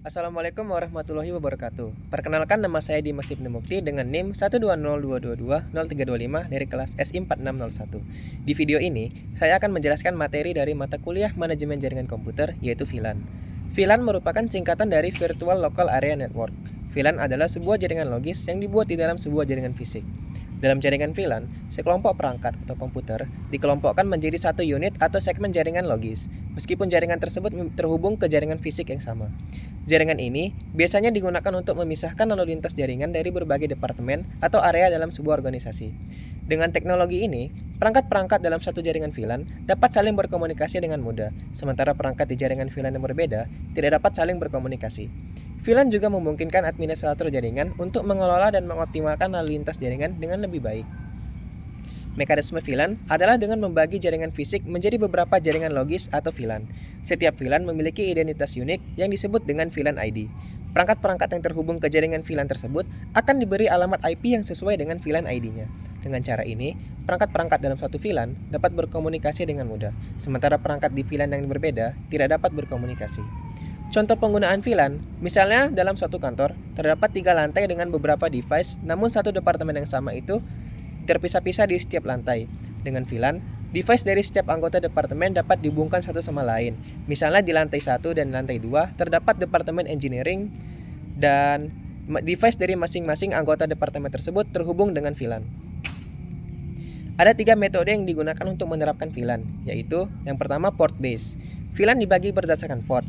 Assalamualaikum warahmatullahi wabarakatuh. Perkenalkan, nama saya Dimas Ibnu Mukti dengan NIM 12022203325 dari kelas SI 4601. Di video ini, saya akan menjelaskan materi dari mata kuliah Manajemen Jaringan Komputer, yaitu VLAN. VLAN merupakan singkatan dari Virtual Local Area Network. VLAN adalah sebuah jaringan logis yang dibuat di dalam sebuah jaringan fisik. Dalam jaringan VLAN, sekelompok perangkat atau komputer dikelompokkan menjadi satu unit atau segmen jaringan logis, meskipun jaringan tersebut terhubung ke jaringan fisik yang sama. Jaringan ini biasanya digunakan untuk memisahkan lalu lintas jaringan dari berbagai departemen atau area dalam sebuah organisasi. Dengan teknologi ini, perangkat-perangkat dalam satu jaringan VLAN dapat saling berkomunikasi dengan mudah, sementara perangkat di jaringan VLAN yang berbeda tidak dapat saling berkomunikasi. VLAN juga memungkinkan administrator jaringan untuk mengelola dan mengoptimalkan lalu lintas jaringan dengan lebih baik. Mekanisme VLAN adalah dengan membagi jaringan fisik menjadi beberapa jaringan logis atau VLAN. Setiap VLAN memiliki identitas unik yang disebut dengan VLAN ID. Perangkat-perangkat yang terhubung ke jaringan VLAN tersebut akan diberi alamat IP yang sesuai dengan VLAN ID-nya. Dengan cara ini, perangkat-perangkat dalam suatu VLAN dapat berkomunikasi dengan mudah, sementara perangkat di VLAN yang berbeda tidak dapat berkomunikasi. Contoh penggunaan VLAN, misalnya dalam suatu kantor, terdapat 3 lantai dengan beberapa device, namun satu departemen yang sama itu terpisah-pisah di setiap lantai. Dengan VLAN, device dari setiap anggota departemen dapat dihubungkan satu sama lain. Misalnya di lantai 1 dan lantai 2 terdapat departemen engineering dan device dari masing-masing anggota departemen tersebut terhubung dengan VLAN. Ada 3 metode yang digunakan untuk menerapkan VLAN, yaitu yang pertama port based. VLAN dibagi berdasarkan port,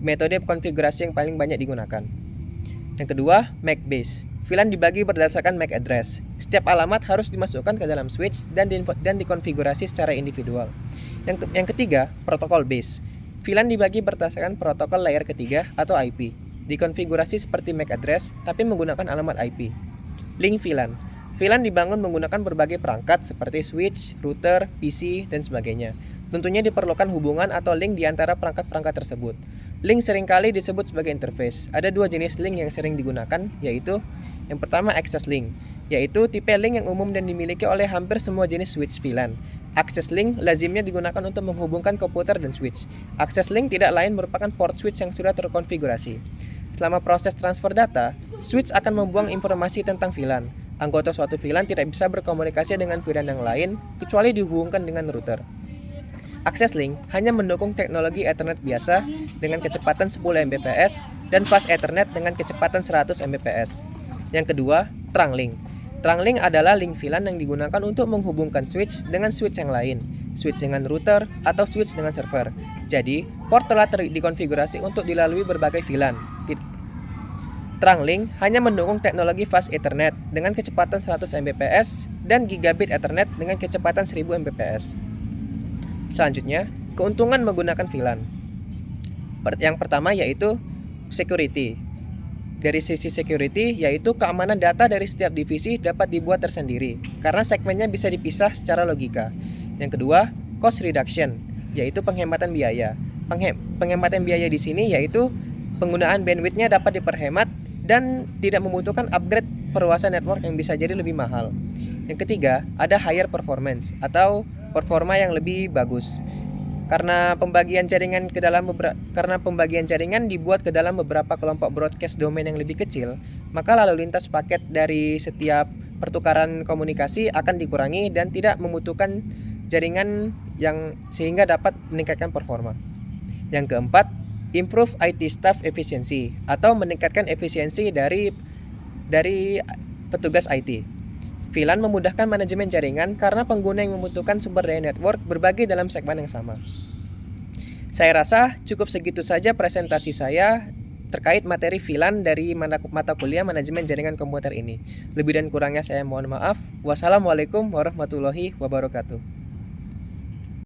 metode konfigurasi yang paling banyak digunakan. Yang kedua, MAC based. VLAN dibagi berdasarkan MAC address. Setiap alamat harus dimasukkan ke dalam switch dan dikonfigurasi secara individual. Yang ketiga, protokol base. VLAN dibagi berdasarkan protokol layer ketiga atau IP. Dikonfigurasi seperti MAC address tapi menggunakan alamat IP. Link VLAN. VLAN dibangun menggunakan berbagai perangkat seperti switch, router, PC, dan sebagainya. Tentunya diperlukan hubungan atau link di antara perangkat-perangkat tersebut. Link seringkali disebut sebagai interface. Ada 2 jenis link yang sering digunakan, yaitu yang pertama access link, yaitu tipe link yang umum dan dimiliki oleh hampir semua jenis switch VLAN. Access link lazimnya digunakan untuk menghubungkan komputer dan switch. Access link tidak lain merupakan port switch yang sudah terkonfigurasi. Selama proses transfer data, switch akan membuang informasi tentang VLAN. Anggota suatu VLAN tidak bisa berkomunikasi dengan VLAN yang lain kecuali dihubungkan dengan router. Access link hanya mendukung teknologi Ethernet biasa dengan kecepatan 10 Mbps dan fast Ethernet dengan kecepatan 100 Mbps. Yang kedua, trunk link. Trunk link adalah link VLAN yang digunakan untuk menghubungkan switch dengan switch yang lain, switch dengan router atau switch dengan server. Jadi, port telah dikonfigurasi untuk dilalui berbagai VLAN. Trunk link hanya mendukung teknologi fast Ethernet dengan kecepatan 100 Mbps dan gigabit Ethernet dengan kecepatan 1000 Mbps. Selanjutnya, keuntungan menggunakan VLAN. Yang pertama yaitu security. Dari sisi security, yaitu keamanan data dari setiap divisi dapat dibuat tersendiri, karena segmennya bisa dipisah secara logika. Yang kedua, cost reduction, yaitu penghematan biaya. Penghematan biaya di sini yaitu penggunaan bandwidth-nya dapat diperhemat dan tidak membutuhkan upgrade perluasan network yang bisa jadi lebih mahal. Yang ketiga, ada higher performance atau performa yang lebih bagus. Karena pembagian jaringan dibuat ke dalam beberapa kelompok broadcast domain yang lebih kecil, maka lalu lintas paket dari setiap pertukaran komunikasi akan dikurangi dan tidak membutuhkan jaringan yang sehingga dapat meningkatkan performa. Yang keempat, improve IT staff efficiency atau meningkatkan efisiensi dari petugas IT. VLAN memudahkan manajemen jaringan karena pengguna yang membutuhkan sumber daya network berbagi dalam segmen yang sama. Saya rasa cukup segitu saja presentasi saya terkait materi VLAN dari mata kuliah Manajemen Jaringan Komputer ini. Lebih dan kurangnya saya mohon maaf. Wassalamualaikum warahmatullahi wabarakatuh.